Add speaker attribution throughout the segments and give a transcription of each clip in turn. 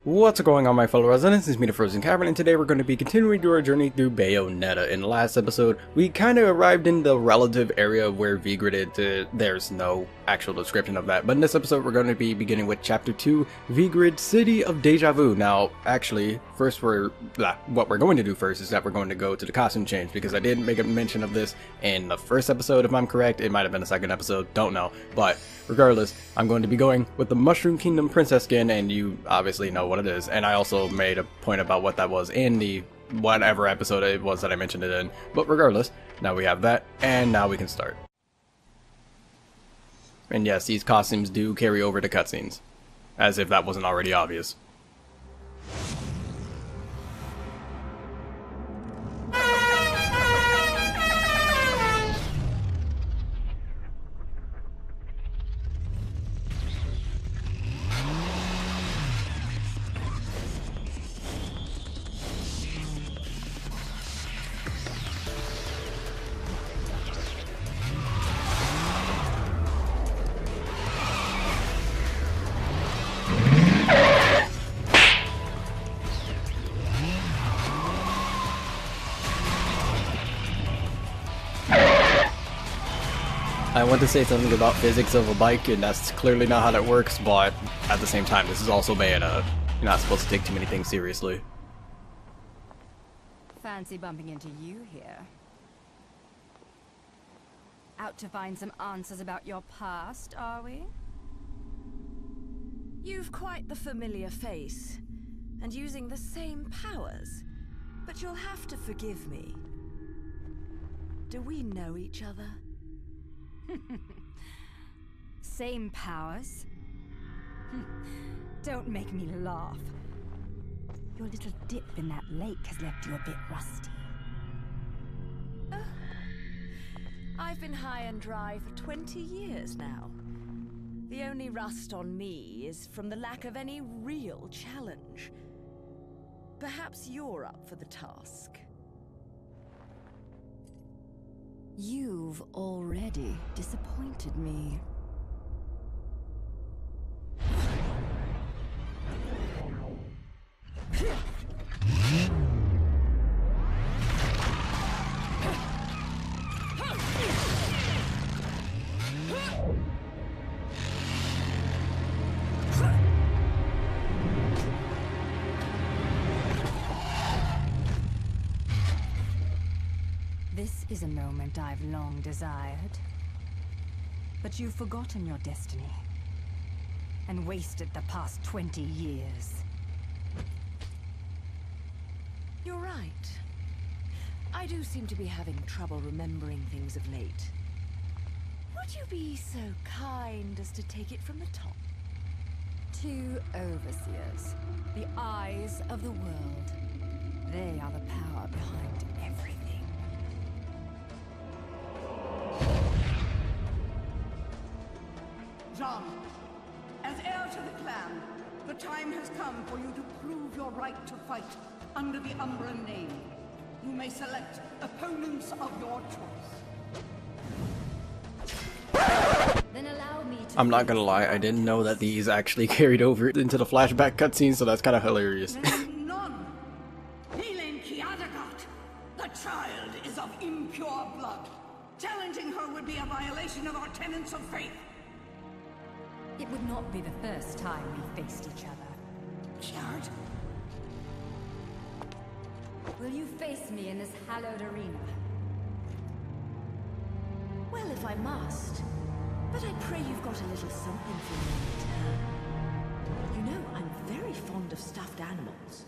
Speaker 1: What's going on, my fellow residents? It's me, TheFrozenCavern, and today we're going to be continuing our journey through Bayonetta. In the last episode, we kind of arrived in the relative area where Vigrid is. There's no actual description of that, but in this episode we're going to be beginning with Chapter 2, Vigrid, City of Deja Vu. Now, actually, what we're going to do first is that we're going to go to the costume change, because I did make a mention of this in the first episode, if I'm correct. It might have been the second episode, don't know, but regardless, I'm going to be going with the Mushroom Kingdom princess skin, and you obviously know what it is. And I also made a point about what that was in the whatever episode it was that I mentioned it in. But regardless, now we have that, and now we can start. And yes, these costumes do carry over to cutscenes, as if that wasn't already obvious. I want to say something about physics of a bike, and that's clearly not how that works, but at the same time, this is also Bayonetta. You're not supposed to take too many things seriously.
Speaker 2: Fancy bumping into you here. Out to find some answers about your past, are we?
Speaker 3: You've quite the familiar face, and using the same powers. But you'll have to forgive me. Do we know each other?
Speaker 2: Same powers? Don't make me laugh. Your little dip in that lake has left you a bit rusty.
Speaker 3: I've been high and dry for 20 years now. The only rust on me is from the lack of any real challenge. Perhaps you're up for the task.
Speaker 2: You've already disappointed me. This is a moment I've long desired. But you've forgotten your destiny and wasted the past 20 years.
Speaker 3: You're right. I do seem to be having trouble remembering things of late. Would you be so kind as to take it from the top?
Speaker 2: 2 overseers, the eyes of the world. They are the power behind everything.
Speaker 4: John, as heir to the clan, the time has come for you to prove your right to fight under the Umbra name. You may select opponents of your choice.
Speaker 2: Then allow me to...
Speaker 1: I'm not gonna lie, I didn't know that these actually carried over into the flashback cutscene, so that's kind of hilarious.
Speaker 4: None. Helene Kiadagat, the child is of impure blood. Challenging her would be a violation of our tenets of faith.
Speaker 2: It would not be the first time we faced each other.
Speaker 4: Jared?
Speaker 2: Will you face me in this hallowed arena?
Speaker 3: Well, if I must. But I pray you've got a little something for me in return. You know, I'm very fond of stuffed animals.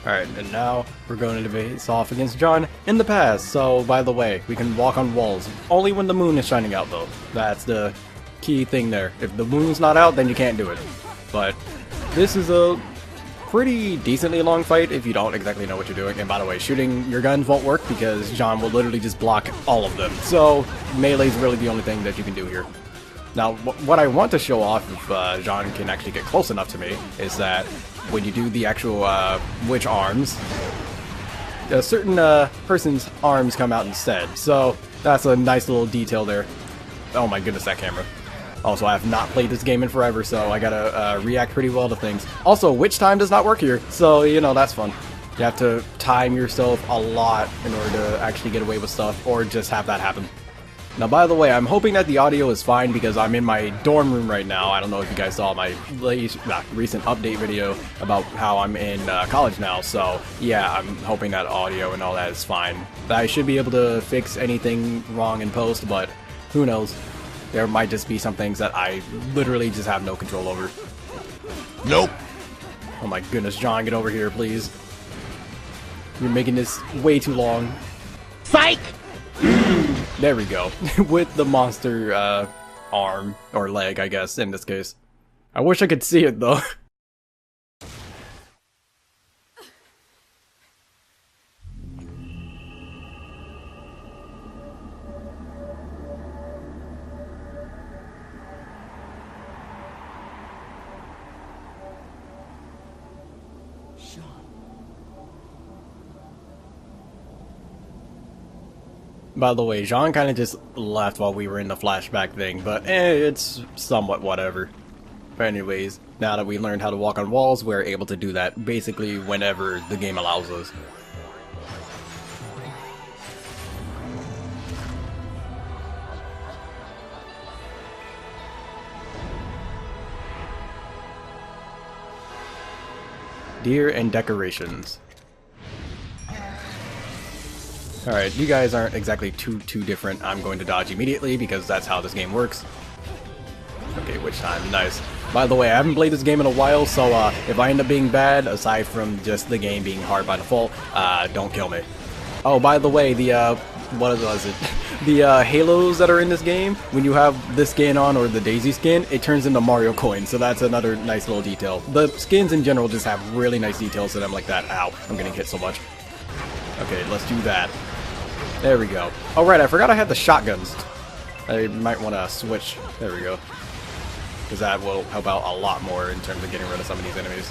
Speaker 1: Alright, and now we're going to face off against John in the past. So, by the way, we can walk on walls. Only when the moon is shining out, though. That's the key thing there. If the moon's not out, then you can't do it. But this is a pretty decently long fight if you don't exactly know what you're doing. And by the way, shooting your guns won't work because Jean will literally just block all of them. So melee is really the only thing that you can do here. Now, what I want to show off, if Jean can actually get close enough to me, is that when you do the actual witch arms, a certain person's arms come out instead. So that's a nice little detail there. Oh my goodness, that camera. Also, I have not played this game in forever, so I gotta react pretty well to things. Also, witch time does not work here, so, you know, that's fun. You have to time yourself a lot in order to actually get away with stuff, or just have that happen. Now, by the way, I'm hoping that the audio is fine because I'm in my dorm room right now. I don't know if you guys saw my recent update video about how I'm in college now, so yeah, I'm hoping that audio and all that is fine. I should be able to fix anything wrong in post, but who knows? There might just be some things that I literally just have no control over.
Speaker 5: Nope.
Speaker 1: Oh my goodness, John, get over here, please. You're making this way too long.
Speaker 5: Psych!
Speaker 1: There we go. With the monster arm, or leg, I guess, in this case. I wish I could see it, though. By the way, Jean kind of just left while we were in the flashback thing, but it's somewhat whatever. But anyways, now that we learned how to walk on walls, we're able to do that basically whenever the game allows us. Deer and decorations. Alright, you guys aren't exactly too different. I'm going to dodge immediately because that's how this game works. Okay, witch time. Nice. By the way, I haven't played this game in a while, so if I end up being bad, aside from just the game being hard by default, don't kill me. Oh, by the way, the, what was it? The halos that are in this game, when you have this skin on, or the Daisy skin, it turns into Mario coins, so that's another nice little detail. The skins in general just have really nice details to them like that. Ow, I'm getting hit so much. Okay, let's do that. There we go. Oh right, I forgot I had the shotguns. I might want to switch. There we go. Because that will help out a lot more in terms of getting rid of some of these enemies.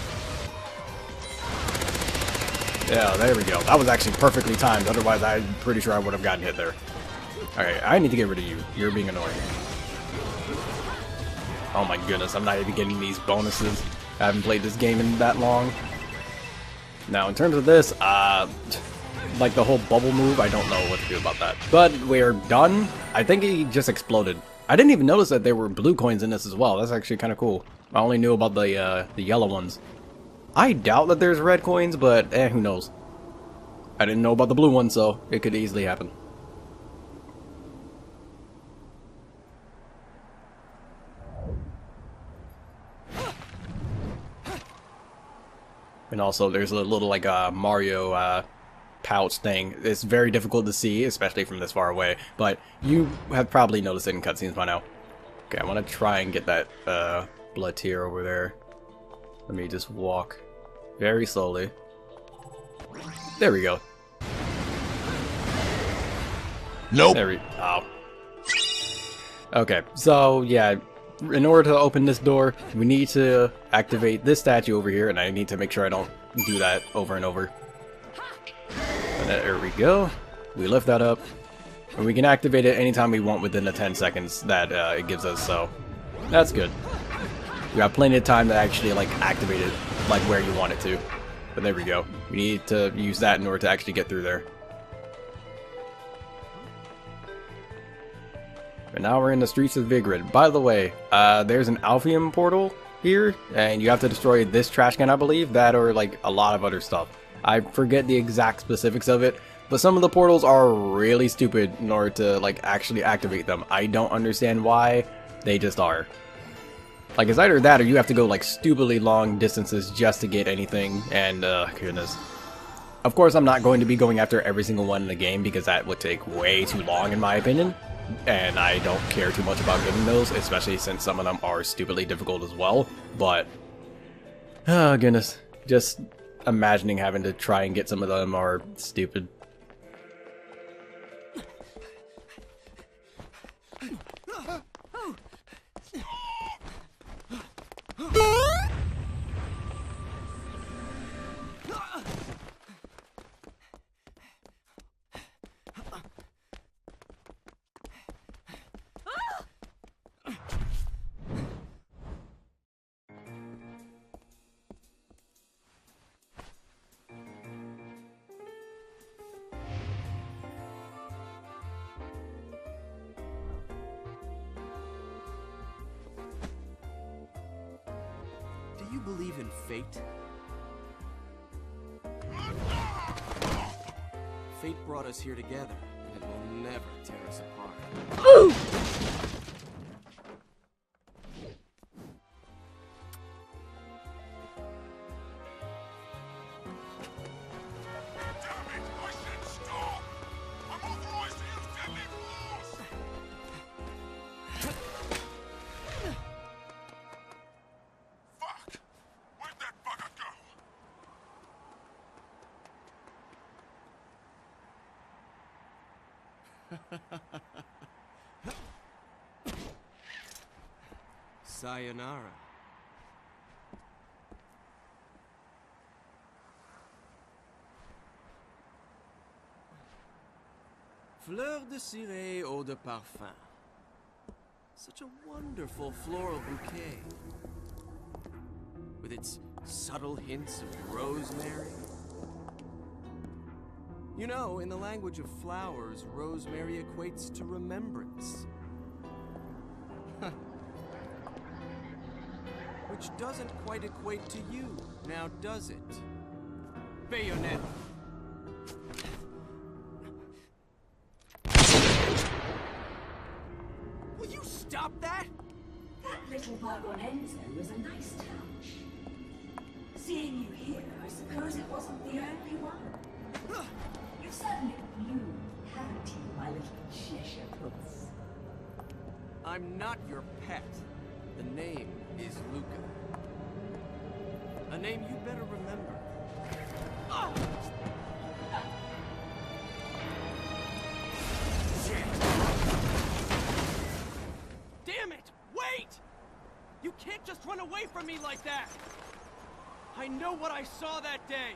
Speaker 1: Yeah, there we go. That was actually perfectly timed, otherwise I'm pretty sure I would have gotten hit there. Okay, I need to get rid of you. You're being annoying. Oh my goodness, I'm not even getting these bonuses. I haven't played this game in that long. Now, in terms of this, like the whole bubble move, I don't know what to do about that. But we're done. I think he just exploded. I didn't even notice that there were blue coins in this as well. That's actually kind of cool. I only knew about the yellow ones. I doubt that there's red coins, but who knows. I didn't know about the blue ones, so it could easily happen. And also, there's a little, like, Mario, pouch thing. It's very difficult to see, especially from this far away, but you have probably noticed it in cutscenes by now. Okay, I want to try and get that, blood tear over there. Let me just walk very slowly. There we go.
Speaker 5: Nope.
Speaker 1: There we... Oh. Okay, so, yeah, in order to open this door, we need to activate this statue over here, and I need to make sure I don't do that over and over. And there we go. We lift that up, and we can activate it anytime we want within the 10 seconds that it gives us, so that's good. We got plenty of time to actually, like, activate it, like, where you want it to. But there we go. We need to use that in order to actually get through there. And now we're in the streets of Vigrid. By the way, there's an Alpheum portal here, and you have to destroy this trash can, I believe, that or like a lot of other stuff. I forget the exact specifics of it, but some of the portals are really stupid in order to like actually activate them. I don't understand why, they just are. Like, it's either that or you have to go like stupidly long distances just to get anything, and goodness. Of course, I'm not going to be going after every single one in the game because that would take way too long in my opinion. And I don't care too much about getting those, especially since some of them are stupidly difficult as well. But Oh goodness. Just imagining having to try and get some of them are stupid.
Speaker 6: Do you believe in fate? Fate brought us here together, and it will never tear us apart. Sayonara. Fleur de ciré eau de parfum. Such a wonderful floral bouquet. With its subtle hints of rosemary. You know, in the language of flowers, rosemary equates to remembrance. Which doesn't quite equate to you, now does it? Bayonetta. Will you stop that?
Speaker 7: That little Bayonetta was a nice touch. Seeing you here, I suppose it wasn't the only one. You've certainly bloomed, haven't you, my little Cheshire puss?
Speaker 6: I'm not your pet. The name is Luca. A name you better remember. Oh! Damn it! Wait! You can't just run away from me like that! I know what I saw that day!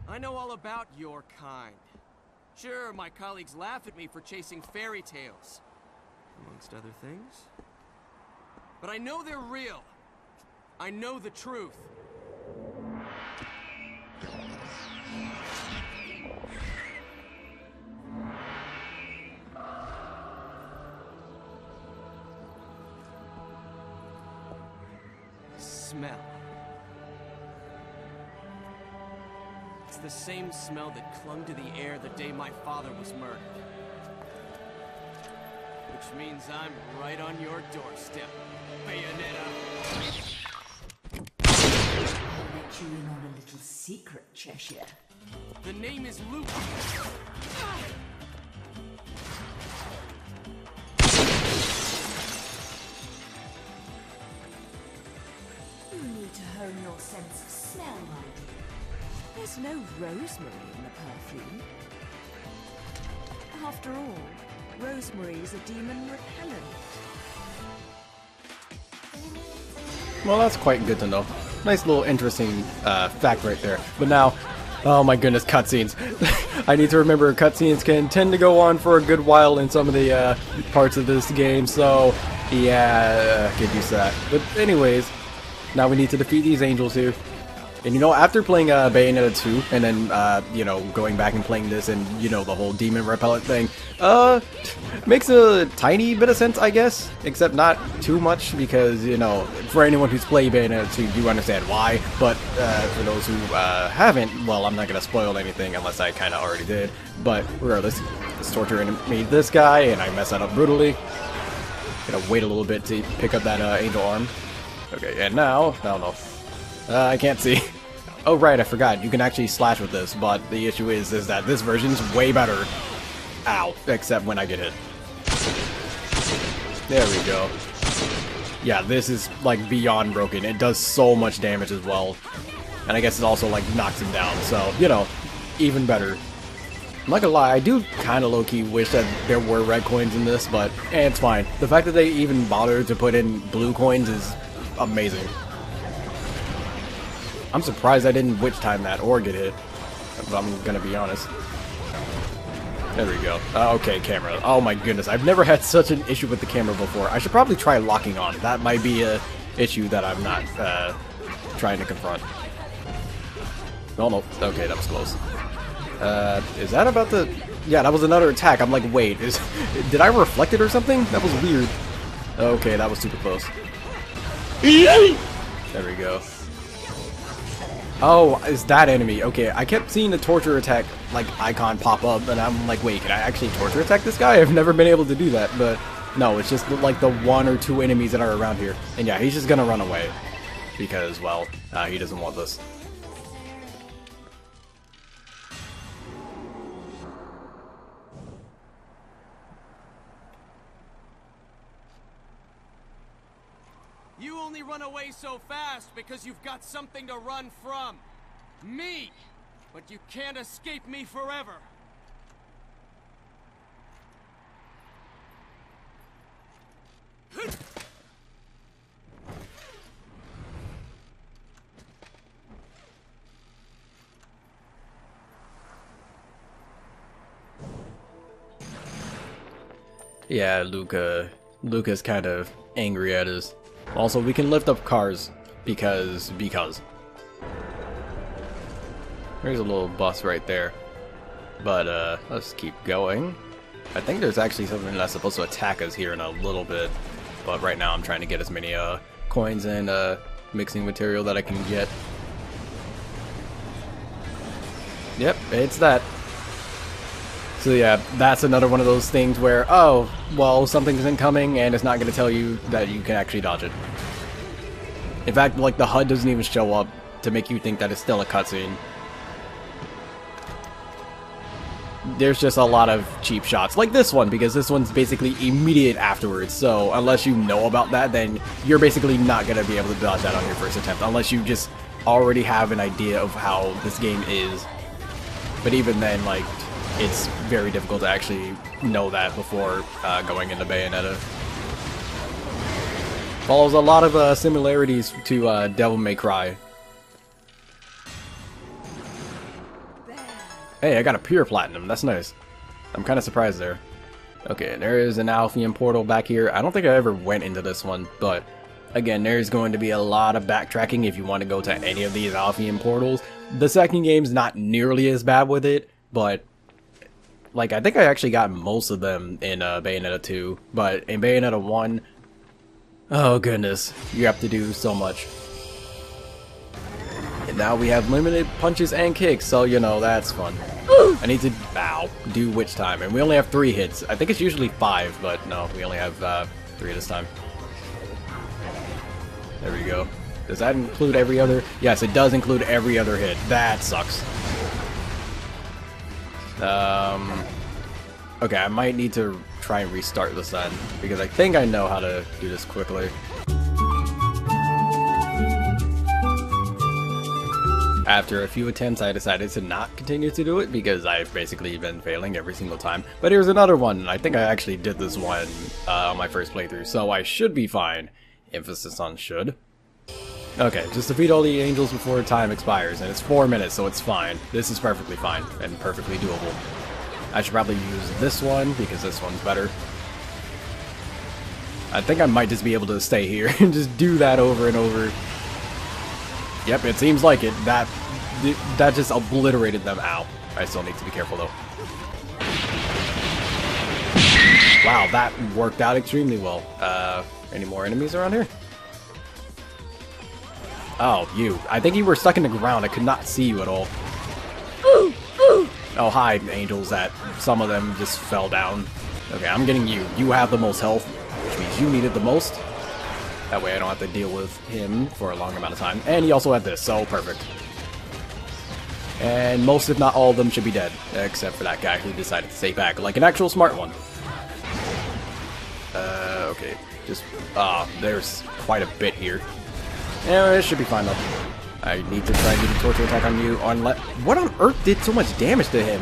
Speaker 6: I know all about your kind. Sure, my colleagues laugh at me for chasing fairy tales, amongst other things. But I know they're real. I know the truth. Smell. It's the same smell that clung to the air the day my father was murdered. Which means I'm right on your doorstep, Bayonetta.
Speaker 7: I'll let you in on a little secret, Cheshire.
Speaker 6: The name is Luke.
Speaker 7: You need to hone your sense of smell, my dear.
Speaker 3: There's no rosemary in the perfume. After all, rosemary is a demon repellent.
Speaker 1: Well, that's quite good to know. Nice little interesting fact right there. But now, oh my goodness, cutscenes. I need to remember cutscenes can tend to go on for a good while in some of the parts of this game, so yeah, get used to that. But anyways, now we need to defeat these angels here. And you know, after playing Bayonetta 2, and then, you know, going back and playing this and, you know, the whole demon repellent thing, makes a tiny bit of sense, I guess, except not too much, because, you know, for anyone who's played Bayonetta 2, you understand why, but for those who haven't, well, I'm not going to spoil anything unless I kind of already did, but regardless, this torture made this guy, and I messed that up brutally. Gotta wait a little bit to pick up that angel arm. Okay, and now, I don't know. I can't see. Oh right, I forgot. You can actually slash with this, but the issue is that this version's way better. Ow. Except when I get hit. There we go. Yeah, this is like beyond broken. It does so much damage as well. And I guess it also like knocks him down. So, you know, even better. I'm not gonna lie, I do kind of low-key wish that there were red coins in this, but it's fine. The fact that they even bothered to put in blue coins is amazing. I'm surprised I didn't witch time that or get hit, if I'm gonna be honest. There we go. Okay, camera. Oh my goodness, I've never had such an issue with the camera before. I should probably try locking on. That might be a issue that I'm not trying to confront. Oh no. Okay, that was close. Is that about the... Yeah, that was another attack. I'm like, wait, did I reflect it or something? That was weird. Okay, that was super close. There we go. Oh, is that enemy? Okay, I kept seeing the torture attack like icon pop up, and I'm like, wait, can I actually torture attack this guy? I've never been able to do that, but no, it's just like the 1 or 2 enemies that are around here. And yeah, he's just gonna run away because, well, he doesn't want this.
Speaker 6: You only run away so fast because you've got something to run from. Me! But you can't escape me forever.
Speaker 1: Yeah, Luca's kind of angry at us. Also, we can lift up cars because. There's a little bus right there. But let's keep going. I think there's actually something that's supposed to attack us here in a little bit. But right now I'm trying to get as many coins and mixing material that I can get. Yep, it's that. So yeah, that's another one of those things where, oh, well, something's incoming and it's not going to tell you that you can actually dodge it. In fact, like, the HUD doesn't even show up to make you think that it's still a cutscene. There's just a lot of cheap shots, like this one, because this one's basically immediate afterwards, so unless you know about that, then you're basically not going to be able to dodge that on your first attempt, unless you just already have an idea of how this game is. But even then, like, it's very difficult to actually know that before going into Bayonetta. Follows a lot of similarities to Devil May Cry. Hey, I got a pure platinum. That's nice. I'm kind of surprised there. Okay, there is an Alphian portal back here. I don't think I ever went into this one, but again, there's going to be a lot of backtracking if you want to go to any of these Alphian portals. The second game's not nearly as bad with it, but like, I think I actually got most of them in Bayonetta 2, but in Bayonetta 1, oh goodness, you have to do so much. And now we have limited punches and kicks, so you know, that's fun. I need to, do witch time, and we only have 3 hits. I think it's usually 5, but no, we only have 3 this time. There we go. Does that include every other? Yes, it does include every other hit. That sucks. Okay, I might need to try and restart this then, because I think I know how to do this quickly. After a few attempts, I decided to not continue to do it, because I've basically been failing every single time. But here's another one, and I think I actually did this one on my first playthrough, so I should be fine. Emphasis on should. Okay, just defeat all the angels before time expires, and it's 4 minutes, so it's fine. This is perfectly fine, and perfectly doable. I should probably use this one, because this one's better. I think I might just be able to stay here and just do that over and over. Yep, it seems like it. That just obliterated them. Ow. I still need to be careful, though. Wow, that worked out extremely well. Any more enemies around here? Oh, you. I think you were stuck in the ground. I could not see you at all. Oh, hi, angels. That some of them just fell down. Okay, I'm getting you. You have the most health, which means you need it the most. That way I don't have to deal with him for a long amount of time. And you also have this, so perfect. And most, if not all of them, should be dead, except for that guy who decided to stay back, like an actual smart one. Okay, just, there's quite a bit here. Yeah, it should be fine though. I need to try and get a torture attack on you. What on earth did so much damage to him?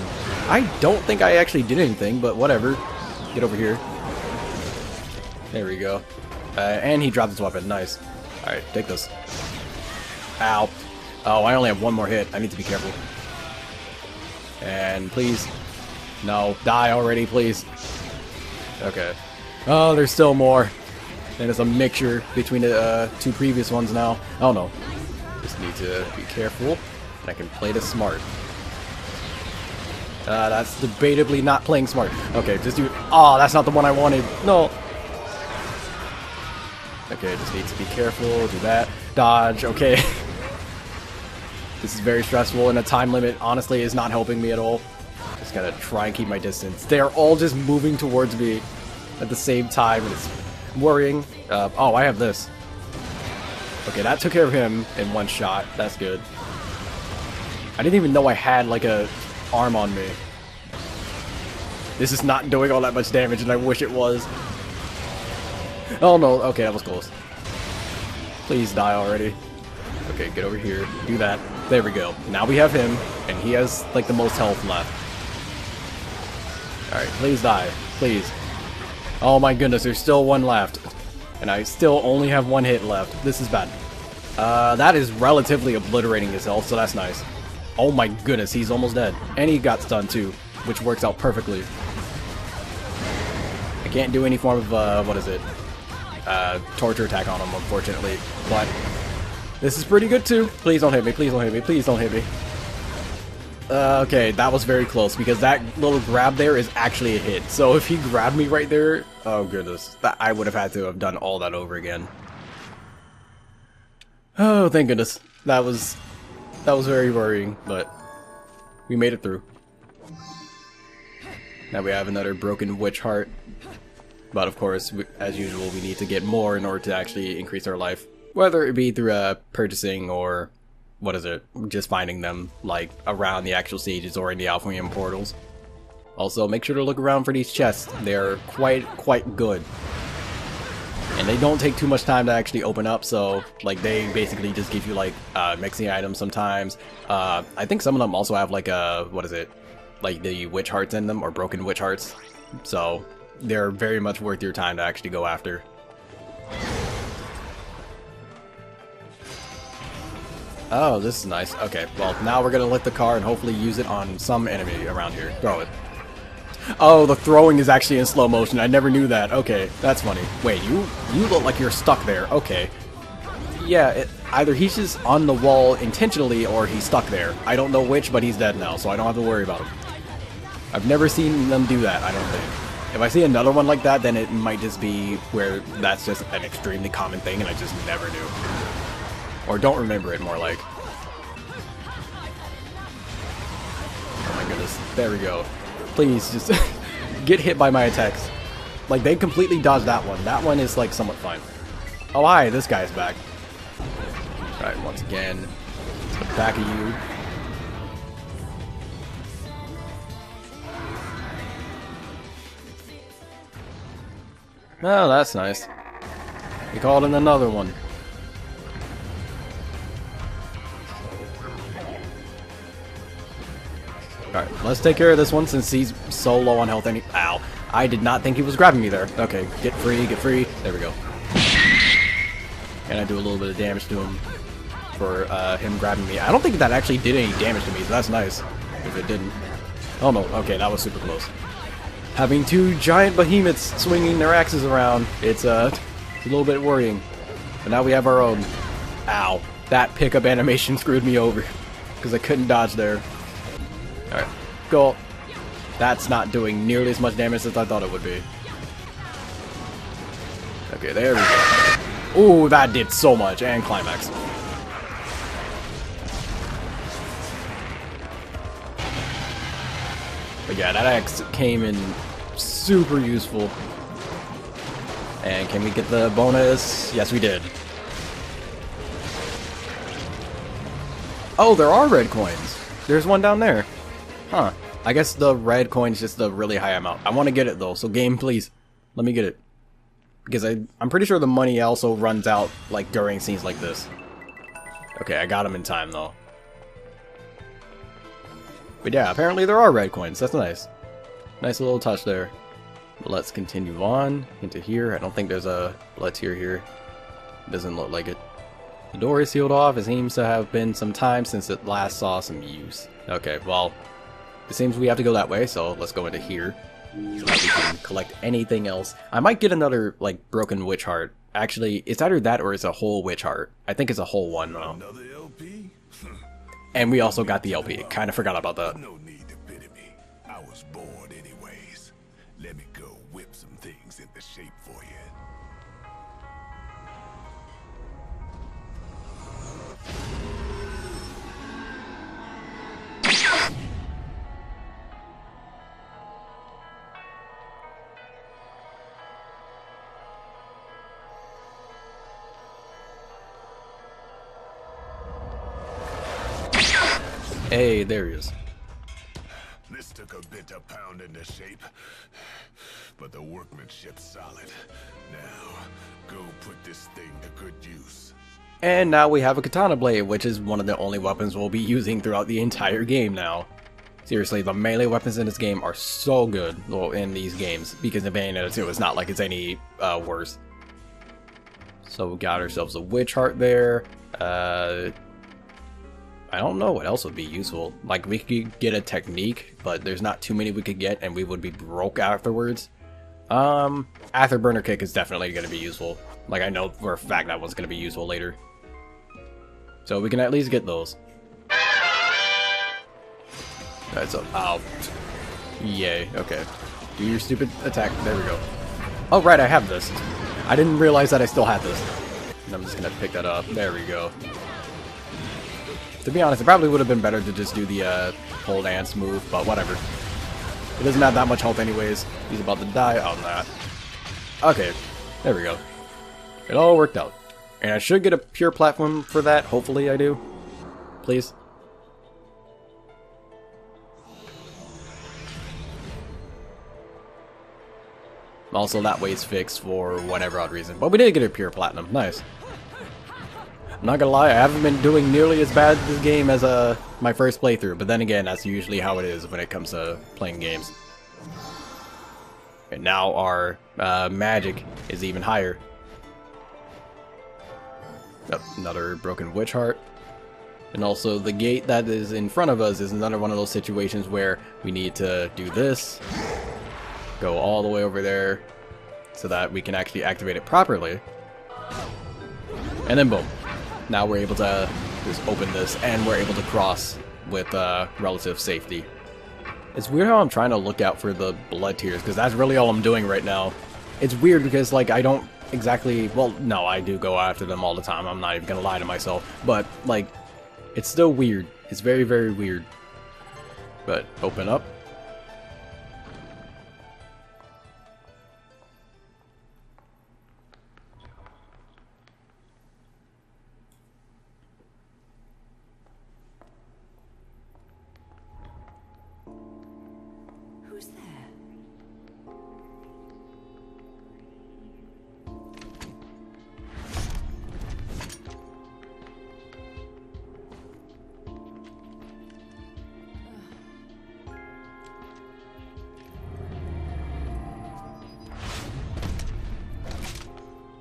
Speaker 1: I don't think I actually did anything, but whatever. Get over here. There we go. And he dropped his weapon. Nice. Alright, take this. Ow. Oh, I only have one more hit. I need to be careful. And please. No, die already, please. Okay. Oh, there's still more. And it's a mixture between the two previous ones now. Oh no. Just need to be careful. And I can play this smart. That's debatably not playing smart. Okay, just do it. Oh, that's not the one I wanted. No. Okay, just need to be careful. Do that. Dodge. Okay. This is very stressful, and a time limit, honestly, is not helping me at all. Just gotta try and keep my distance. They are all just moving towards me at the same time, and it's worrying. Oh, I have this. Okay, that took care of him in one shot. That's good. I didn't even know I had, like, a arm on me. This is not doing all that much damage, and I wish it was. Oh, no. Okay, that was close. Please die already. Okay, get over here. Do that. There we go. Now we have him, and he has, like, the most health left. Alright, please die. Please. Oh my goodness, there's still one left. And I still only have one hit left. This is bad. That is relatively obliterating his health, so that's nice. Oh my goodness, he's almost dead. And he got stunned too, which works out perfectly. I can't do any form of, what is it? Torture attack on him, unfortunately. But this is pretty good too. Please don't hit me, please don't hit me, please don't hit me. Okay, that was very close because that little grab there is actually a hit. So if he grabbed me right there, oh goodness, I would have had to have done all that over again. Oh, thank goodness. That was very worrying, but we made it through. Now we have another broken witch heart. But of course, as usual, we need to get more in order to actually increase our life. Whether it be through purchasing or, what is it, just finding them, like, around the actual stages or in the Alphaeum portals. Also, make sure to look around for these chests. They're quite good. And they don't take too much time to actually open up, so, like, they basically just give you, like, mixing items sometimes. I think some of them also have, like, what is it, like, the witch hearts in them, or broken witch hearts. So, they're very much worth your time to actually go after. Oh, this is nice. Okay, well, now we're gonna lift the car and hopefully use it on some enemy around here. Throw it. Oh, the throwing is actually in slow motion. I never knew that. Okay, that's funny. Wait, you look like you're stuck there. Okay. Yeah, either he's just on the wall intentionally or he's stuck there. I don't know which, but he's dead now, so I don't have to worry about him. I've never seen them do that, I don't think. If I see another one like that, then it might just be where that's just an extremely common thing and I just never knew. Or don't remember it, more like. Oh my goodness. There we go. Please, just get hit by my attacks. Like, they completely dodged that one. That one is, like, somewhat fine. Oh, hi, this guy's back. Alright, once again, to the back of you. Oh, that's nice. We called in another one. Alright, let's take care of this one since he's so low on health. Ow. I did not think he was grabbing me there. Okay, get free, get free. There we go. And I do a little bit of damage to him for him grabbing me. I don't think that actually did any damage to me, so that's nice. If it didn't. Oh no, okay, that was super close. Having two giant behemoths swinging their axes around, it's a little bit worrying. But now we have our own. Ow. That pickup animation screwed me over because I couldn't dodge there. Alright, go. That's not doing nearly as much damage as I thought it would be. Okay, there we go. Ooh, that did so much. And climax. But yeah, that axe came in super useful. And can we get the bonus? Yes, we did. Oh, there are red coins. There's one down there. Huh. I guess the red coin is just the really high amount. I want to get it though, so game, please. Let me get it. Because I'm pretty sure the money also runs out like during scenes like this. Okay, I got him in time though. But yeah, apparently there are red coins. That's nice. Nice little touch there. But let's continue on into here. I don't think there's a blood tier here. Doesn't look like it. The door is sealed off. It seems to have been some time since it last saw some use. Okay, well, it seems we have to go that way, so let's go into here. So that we can collect anything else. I might get another, like, broken witch heart. Actually, it's either that or it's a whole witch heart. I think it's a whole one, though.
Speaker 5: Another LP?
Speaker 1: And we also got the LP. Kinda forgot about that.
Speaker 5: No need to pity me. I was bored anyways. Let me go whip some things into shape for you.
Speaker 1: Hey, there he is.
Speaker 5: This took a bit to pound into shape, but the workmanship's solid. Now, go put this thing to good use.
Speaker 1: And now we have a katana blade, which is one of the only weapons we'll be using throughout the entire game now. Seriously, the melee weapons in this game are so good, well, in these games, because in Bayonetta 2, it's not like it's any worse. So we got ourselves a witch heart there. I don't know what else would be useful. Like, we could get a technique, but there's not too many we could get, and we would be broke afterwards. Afterburner kick is definitely going to be useful. Like, I know for a fact that one's going to be useful later. So we can at least get those. Alright, so, ow. Yay, okay. Do your stupid attack. There we go. Oh, right, I have this. I didn't realize that I still had this. And I'm just going to pick that up. There we go. To be honest, it probably would have been better to just do the pole dance move, but whatever. It doesn't have that much health anyways. He's about to die on that. Okay, there we go. It all worked out. And I should get a pure platform for that. Hopefully I do. Please. Also, that way's fixed for whatever odd reason. But we did get a pure platinum. Nice. I'm not gonna lie, I haven't been doing nearly as bad this game as my first playthrough, but then again, that's usually how it is when it comes to playing games. And now our magic is even higher. Oh, another broken witch heart. And also the gate that is in front of us is another one of those situations where we need to do this, go all the way over there, so that we can actually activate it properly. And then boom. Now we're able to just open this, and we're able to cross with relative safety. It's weird how I'm trying to look out for the blood tiers, because that's really all I'm doing right now. It's weird because, like, I don't exactly... Well, no, I do go after them all the time. I'm not even gonna lie to myself. But, like, it's still weird. It's very, very weird. But, open up.
Speaker 3: Who's there?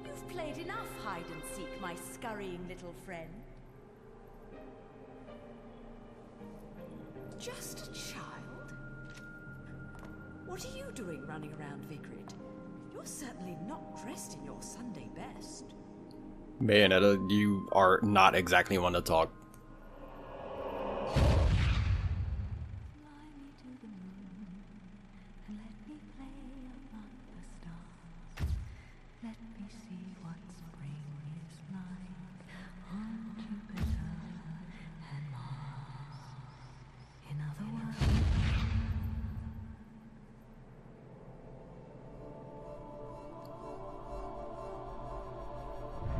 Speaker 3: You've played enough hide and seek, my scurrying little friend. Just a child? What are you doing running around Vigrid? You're certainly not dressed in your Sunday best.
Speaker 1: Bayonetta, you are not exactly one to talk.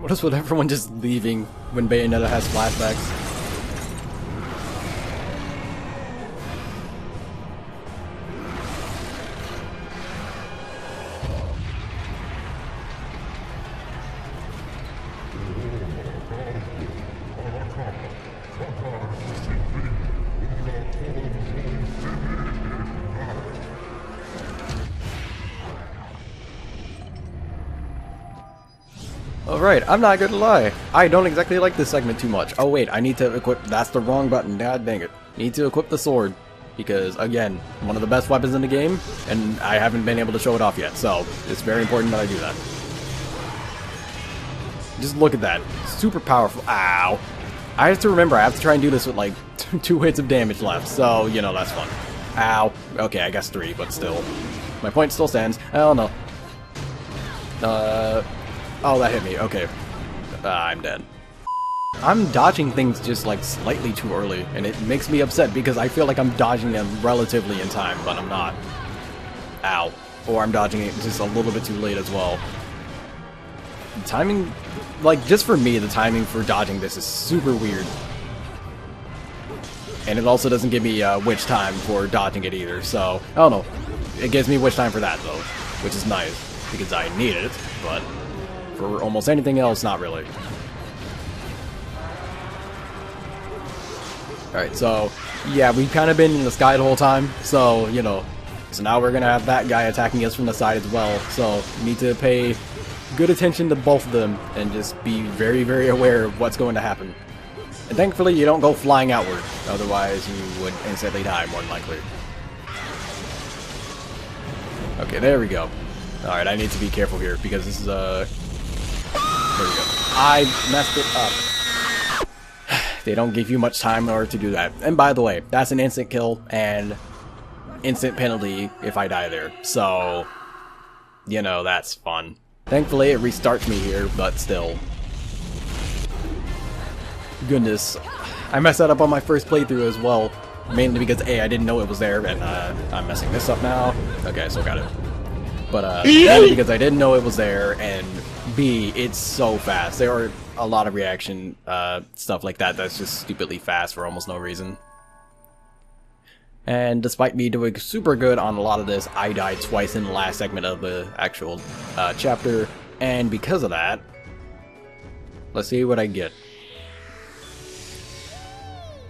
Speaker 1: What is with everyone just leaving when Bayonetta has flashbacks? Alright, I'm not gonna lie. I don't exactly like this segment too much. Oh wait, I need to equip- that's the wrong button, god dang it. Need to equip the sword. Because, again, one of the best weapons in the game, and I haven't been able to show it off yet, so it's very important that I do that. Just look at that. Super powerful. Ow. I have to remember, I have to try and do this with like 2 hits of damage left, so, you know, that's fun. Ow. Okay, I guess 3, but still. My point still stands. I don't know. Oh, that hit me. Okay. I'm dead. I'm dodging things just like slightly too early, and it makes me upset because I feel like I'm dodging them relatively in time, but I'm not. Ow. Or I'm dodging it just a little bit too late as well. The timing, like, just for me, the timing for dodging this is super weird. And it also doesn't give me witch time for dodging it either, so, I don't know. It gives me witch time for that, though, which is nice, because I need it, but for almost anything else, not really. Alright, so, yeah, we've kind of been in the sky the whole time, so, you know, so now we're gonna have that guy attacking us from the side as well, so we need to pay good attention to both of them, and just be very, very aware of what's going to happen. And thankfully, you don't go flying outward, otherwise you would instantly die, more than likely. Okay, there we go. Alright, I need to be careful here, because this is, there we go. I messed it up. They don't give you much time in order to do that. And by the way, that's an instant kill, and instant penalty if I die there. So, you know, that's fun. Thankfully, it restarts me here, but still. Goodness. I messed that up on my first playthrough as well. Mainly because A, I didn't know it was there, and I'm messing this up now. Okay, I still got it. But mainly because I didn't know it was there, and B, it's so fast. There are a lot of reaction stuff like that that's just stupidly fast for almost no reason. And despite me doing super good on a lot of this, I died twice in the last segment of the actual chapter, and because of that, let's see what I get.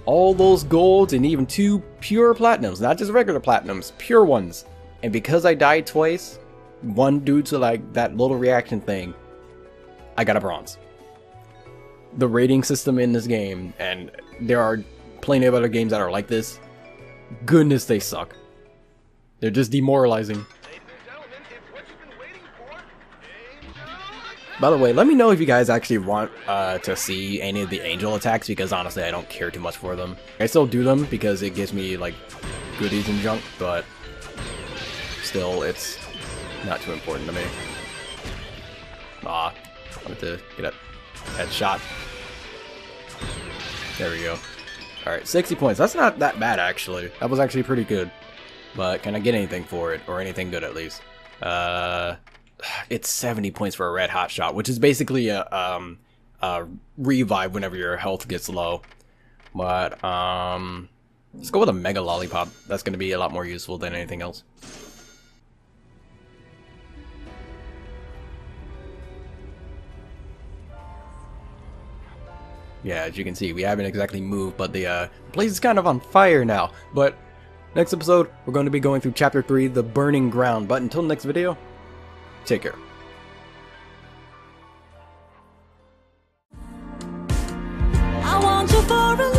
Speaker 1: All those golds and even 2 pure platinums, not just regular platinums, pure ones. And because I died twice, one due to like that little reaction thing, I got a bronze. The rating system in this game, and there are plenty of other games that are like this, goodness they suck. They're just demoralizing. By the way, let me know if you guys actually want to see any of the angel attacks, because honestly I don't care too much for them. I still do them because it gives me like goodies and junk, but still it's not too important to me. I wanted to get a headshot. There we go. Alright, 60 points. That's not that bad actually. That was actually pretty good. But can I get anything for it? Or anything good at least? It's 70 points for a red hot shot, which is basically a revive whenever your health gets low. But let's go with a mega lollipop. That's going to be a lot more useful than anything else. Yeah, as you can see, we haven't exactly moved, but the place is kind of on fire now. But next episode, we're going to be going through Chapter 3, The Burning Ground. But until next video, take care.
Speaker 3: I want you for a